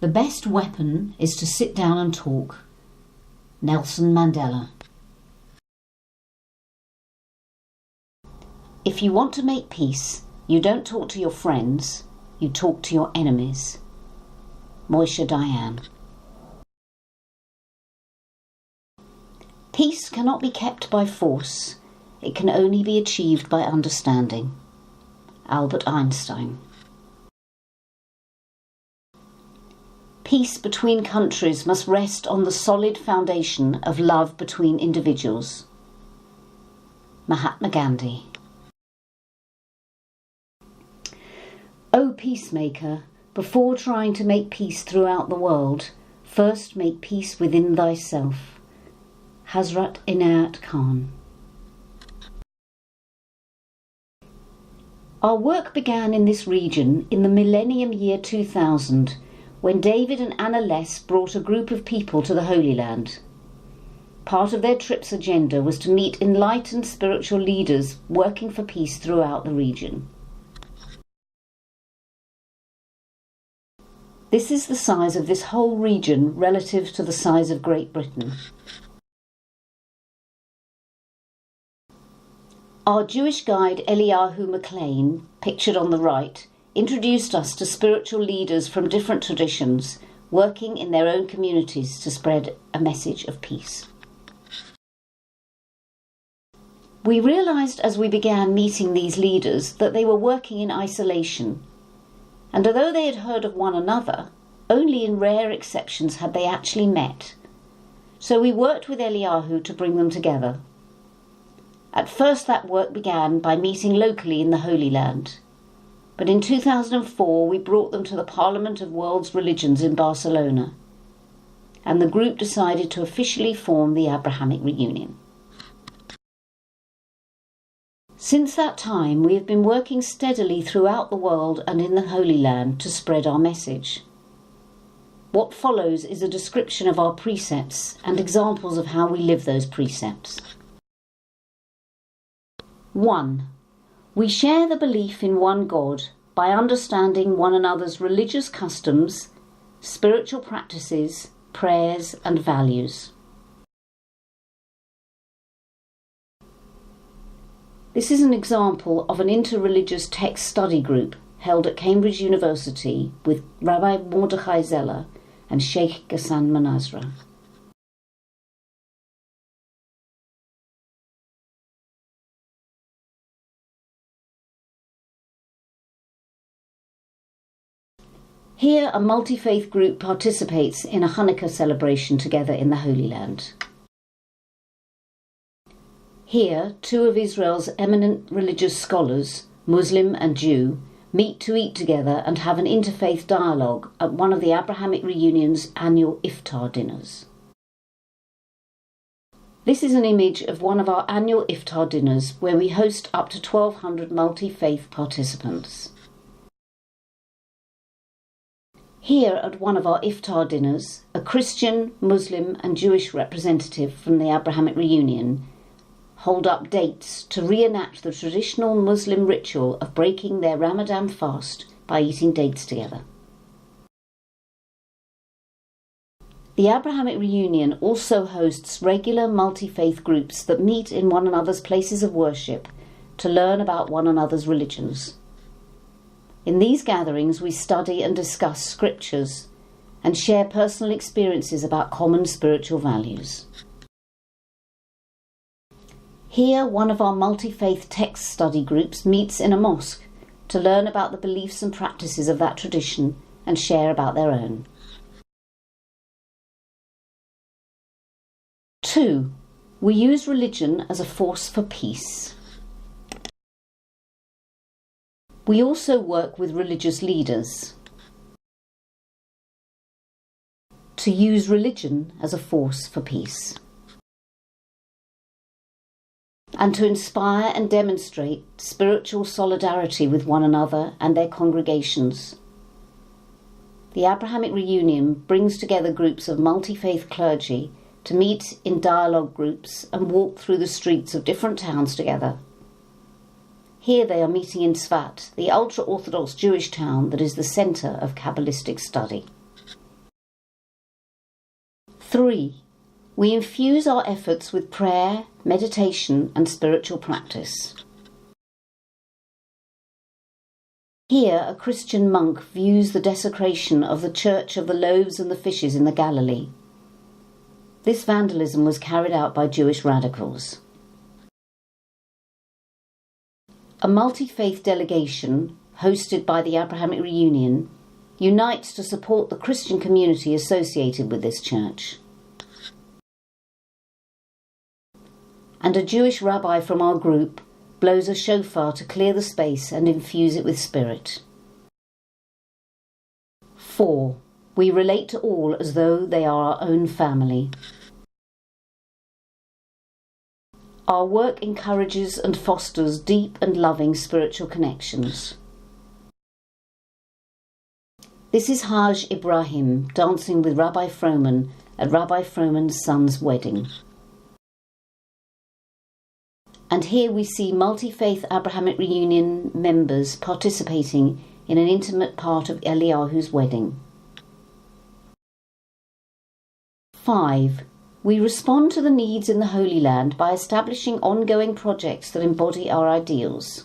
The best weapon is to sit down and talk. Nelson Mandela. If you want to make peace, you don't talk to your friends, you talk to your enemies. Moishe Dayan. Peace cannot be kept by force, it can only be achieved by understanding. Albert Einstein. Peace between countries must rest on the solid foundation of love between individuals. Mahatma Gandhi. O peacemaker, before trying to make peace throughout the world, first make peace within thyself. Hazrat Inayat Khan. Our work began in this region in the millennium year 2000, when David and Anna Less brought a group of people to the Holy Land. Part of their trip's agenda was to meet enlightened spiritual leaders working for peace throughout the region. This is the size of this whole region relative to the size of Great Britain. Our Jewish guide Eliyahu McLean, pictured on the right, introduced us to spiritual leaders from different traditions working in their own communities to spread a message of peace. We realised as we began meeting these leaders that they were working in isolation, and although they had heard of one another, only in rare exceptions had they actually met. So we worked with Eliyahu to bring them together. At first that work began by meeting locally in the Holy Land. But in 2004 we brought them to the Parliament of World's Religions in Barcelona, and the group decided to officially form the Abrahamic Reunion. Since that time we have been working steadily throughout the world and in the Holy Land to spread our message. What follows is a description of our precepts and examples of how we live those precepts. 1. We share the belief in one God by understanding one another's religious customs, spiritual practices, prayers and values. This is an example of an interreligious text study group held at Cambridge University with Rabbi Mordechai Zeller and Sheikh Ghassan Manazra. Here, a multi-faith group participates in a Hanukkah celebration together in the Holy Land. Here, two of Israel's eminent religious scholars, Muslim and Jew, meet to eat together and have an interfaith dialogue at one of the Abrahamic Reunion's annual iftar dinners. This is an image of one of our annual iftar dinners where we host up to 1,200 multi-faith participants. Here at one of our iftar dinners, a Christian, Muslim and Jewish representative from the Abrahamic Reunion hold up dates to reenact the traditional Muslim ritual of breaking their Ramadan fast by eating dates together. The Abrahamic Reunion also hosts regular multi-faith groups that meet in one another's places of worship to learn about one another's religions. In these gatherings we study and discuss scriptures and share personal experiences about common spiritual values. Here one of our multi-faith text study groups meets in a mosque to learn about the beliefs and practices of that tradition and share about their own. 2. We use religion as a force for peace. We also work with religious leaders to use religion as a force for peace and to inspire and demonstrate spiritual solidarity with one another and their congregations. The Abrahamic Reunion brings together groups of multi-faith clergy to meet in dialogue groups and walk through the streets of different towns together. Here they are meeting in Tzfat, the ultra-Orthodox Jewish town that is the centre of Kabbalistic study. 3. We infuse our efforts with prayer, meditation, and spiritual practice. Here, a Christian monk views the desecration of the Church of the Loaves and the Fishes in the Galilee. This vandalism was carried out by Jewish radicals. A multi-faith delegation, hosted by the Abrahamic Reunion, unites to support the Christian community associated with this church. And a Jewish rabbi from our group blows a shofar to clear the space and infuse it with spirit. 4. We relate to all as though they are our own family. Our work encourages and fosters deep and loving spiritual connections. This is Haj Ibrahim dancing with Rabbi Froman at Rabbi Froman's son's wedding. And here we see multi-faith Abrahamic Reunion members participating in an intimate part of Eliyahu's wedding. 5. We respond to the needs in the Holy Land by establishing ongoing projects that embody our ideals.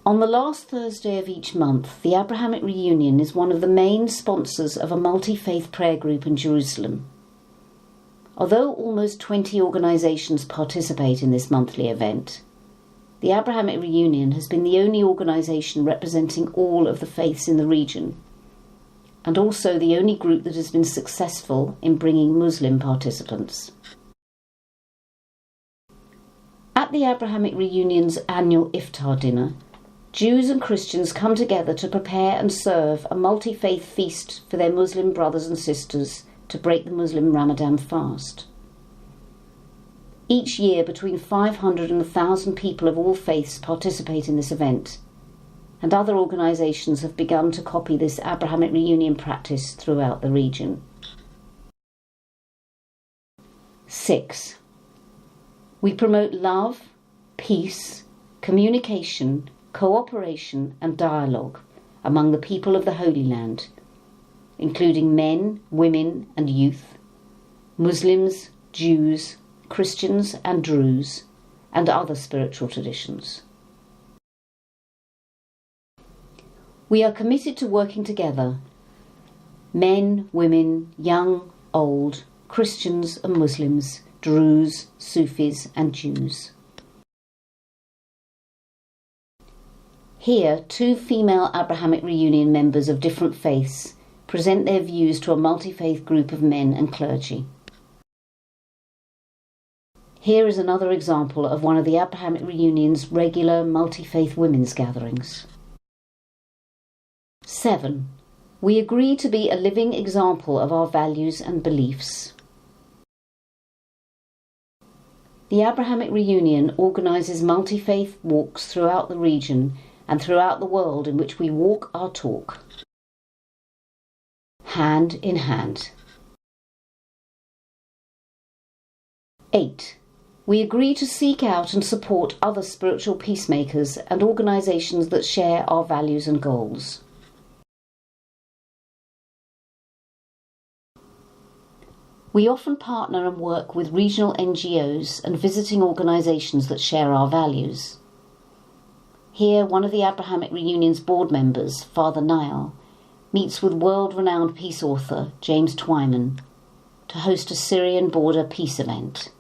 On the last Thursday of each month, the Abrahamic Reunion is one of the main sponsors of a multi-faith prayer group in Jerusalem. Although almost 20 organisations participate in this monthly event, the Abrahamic Reunion has been the only organisation representing all of the faiths in the region, and also the only group that has been successful in bringing Muslim participants. At the Abrahamic Reunion's annual iftar dinner, Jews and Christians come together to prepare and serve a multi-faith feast for their Muslim brothers and sisters to break the Muslim Ramadan fast. Each year, between 500 and 1,000 people of all faiths participate in this event, and other organisations have begun to copy this Abrahamic Reunion practice throughout the region. 6. We promote love, peace, communication, cooperation and dialogue among the people of the Holy Land, including men, women and youth, Muslims, Jews, Christians and Druze, and other spiritual traditions. We are committed to working together, men, women, young, old, Christians and Muslims, Druze, Sufis and Jews. Here, 2 female Abrahamic Reunion members of different faiths present their views to a multi-faith group of men and clergy. Here is another example of one of the Abrahamic Reunion's regular multi-faith women's gatherings. 7. We agree to be a living example of our values and beliefs. The Abrahamic Reunion organises multi-faith walks throughout the region and throughout the world in which we walk our talk, hand in hand. 8. We agree to seek out and support other spiritual peacemakers and organisations that share our values and goals. We often partner and work with regional NGOs and visiting organisations that share our values. Here, one of the Abrahamic Reunion's board members, Father Niall, meets with world-renowned peace author James Twyman to host a Syrian border peace event.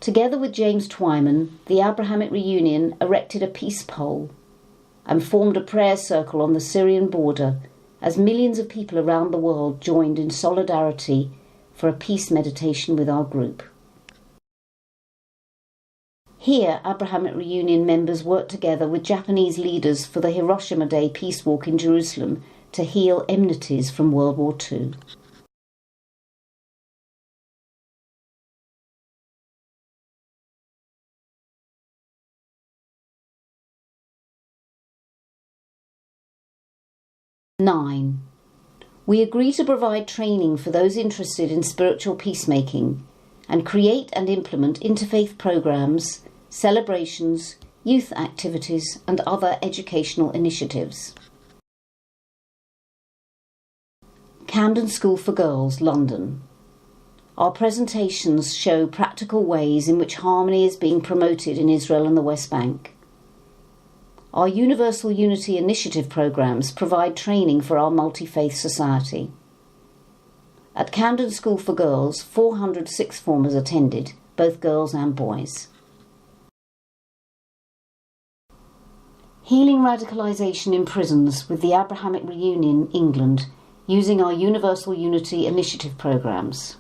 Together with James Twyman, the Abrahamic Reunion erected a peace pole and formed a prayer circle on the Syrian border as millions of people around the world joined in solidarity for a peace meditation with our group. Here, Abrahamic Reunion members worked together with Japanese leaders for the Hiroshima Day Peace Walk in Jerusalem to heal enmities from World War II. Nine. We agree to provide training for those interested in spiritual peacemaking and create and implement interfaith programs, celebrations, youth activities and other educational initiatives. Camden School for Girls, London. Our presentations show practical ways in which harmony is being promoted in Israel and the West Bank. Our Universal Unity Initiative programs provide training for our multi-faith society. At Camden School for Girls, 400 sixth formers attended, both girls and boys. Healing radicalisation in prisons with the Abrahamic Reunion, England, using our Universal Unity Initiative programs.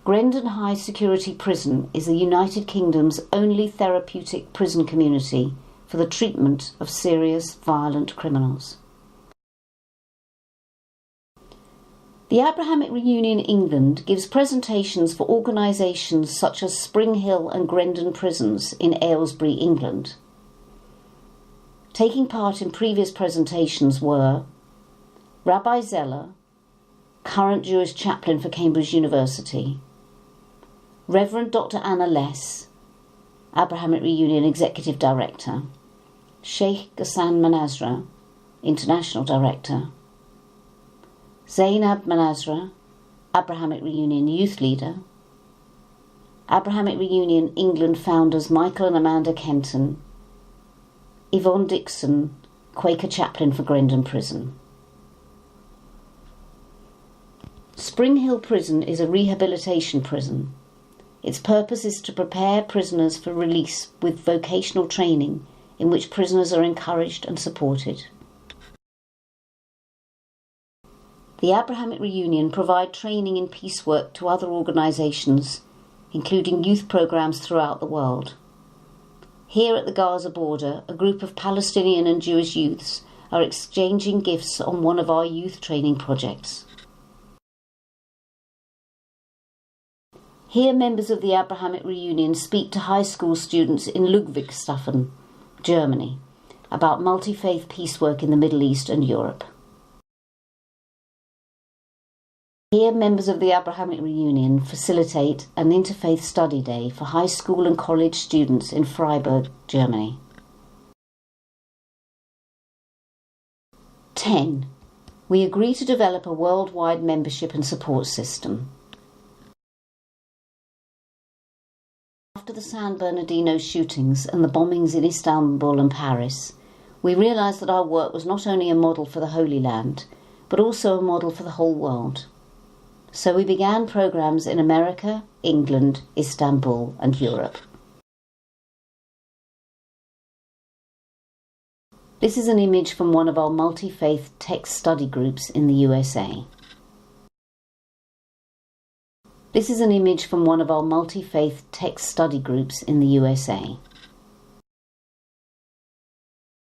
Grendon High Security Prison is the United Kingdom's only therapeutic prison community for the treatment of serious violent criminals. The Abrahamic Reunion England gives presentations for organisations such as Spring Hill and Grendon Prisons in Aylesbury, England. Taking part in previous presentations were Rabbi Zeller, current Jewish chaplain for Cambridge University, Reverend Dr. Anna Less, Abrahamic Reunion Executive Director, Sheikh Ghassan Manazra, International Director, Zainab Manazra, Abrahamic Reunion Youth Leader, Abrahamic Reunion England founders Michael and Amanda Kenton, Yvonne Dixon, Quaker chaplain for Grendon Prison. Spring Hill Prison is a rehabilitation prison. Its purpose is to prepare prisoners for release with vocational training in which prisoners are encouraged and supported. The Abrahamic Reunion provide training in peace work to other organisations, including youth programmes throughout the world. Here at the Gaza border, a group of Palestinian and Jewish youths are exchanging gifts on one of our youth training projects. Here members of the Abrahamic Reunion speak to high school students in Ludwigshafen, Germany, about multi-faith peace work in the Middle East and Europe. Here members of the Abrahamic Reunion facilitate an interfaith study day for high school and college students in Freiburg, Germany. 10. We agree to develop a worldwide membership and support system. After the San Bernardino shootings and the bombings in Istanbul and Paris, we realised that our work was not only a model for the Holy Land, but also a model for the whole world. So we began programmes in America, England, Istanbul and Europe. This is an image from one of our multi-faith text study groups in the USA. This is an image from one of our multi-faith text study groups in the USA.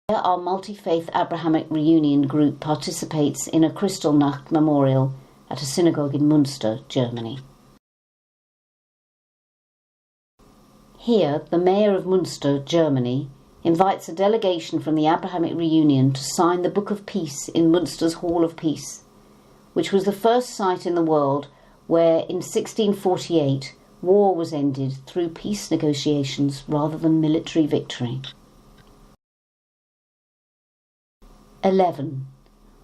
Here our multi-faith Abrahamic Reunion group participates in a Kristallnacht memorial at a synagogue in Münster, Germany. Here, the mayor of Münster, Germany, invites a delegation from the Abrahamic Reunion to sign the Book of Peace in Münster's Hall of Peace, which was the first site in the world where in 1648 war was ended through peace negotiations rather than military victory. 11.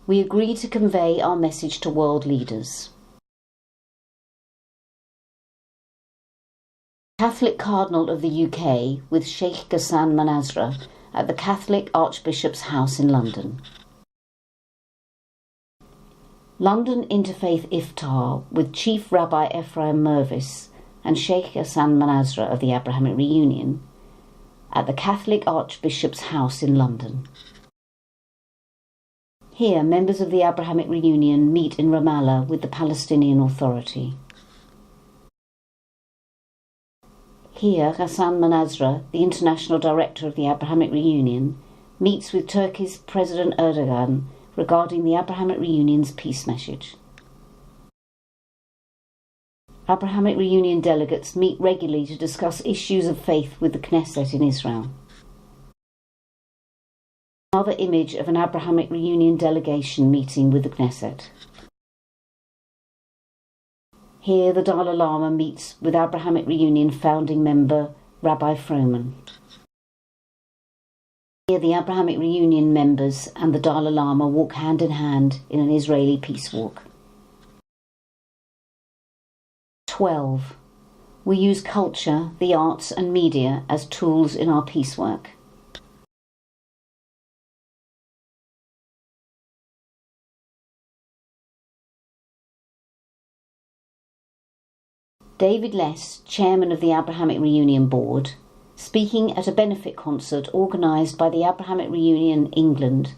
We agree to convey our message to world leaders. Catholic Cardinal of the UK with Sheikh Ghassan Manazra at the Catholic Archbishop's House in London. London Interfaith Iftar with Chief Rabbi Ephraim Mervis and Sheikh Ghassan Manazra of the Abrahamic Reunion at the Catholic Archbishop's House in London. Here, members of the Abrahamic Reunion meet in Ramallah with the Palestinian Authority. Here, Ghassan Manazra, the International Director of the Abrahamic Reunion, meets with Turkey's President Erdogan regarding the Abrahamic Reunion's peace message. Abrahamic Reunion delegates meet regularly to discuss issues of faith with the Knesset in Israel. Another image of an Abrahamic Reunion delegation meeting with the Knesset. Here the Dalai Lama meets with Abrahamic Reunion founding member Rabbi Froman. The Abrahamic Reunion members and the Dalai Lama walk hand in hand in an Israeli peace walk. 12. We use culture, the arts and media as tools in our peace work. David Less, chairman of the Abrahamic Reunion Board, speaking at a benefit concert organised by the Abrahamic Reunion England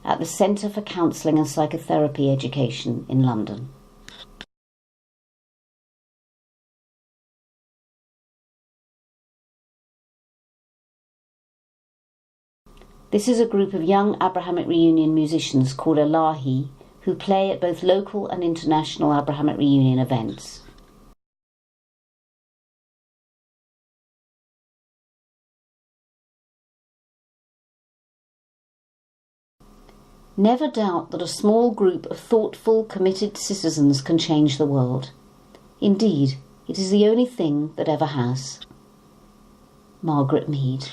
at the Centre for Counselling and Psychotherapy Education in London. This is a group of young Abrahamic Reunion musicians called Elahi who play at both local and international Abrahamic Reunion events. Never doubt that a small group of thoughtful, committed citizens can change the world. Indeed, it is the only thing that ever has. Margaret Mead.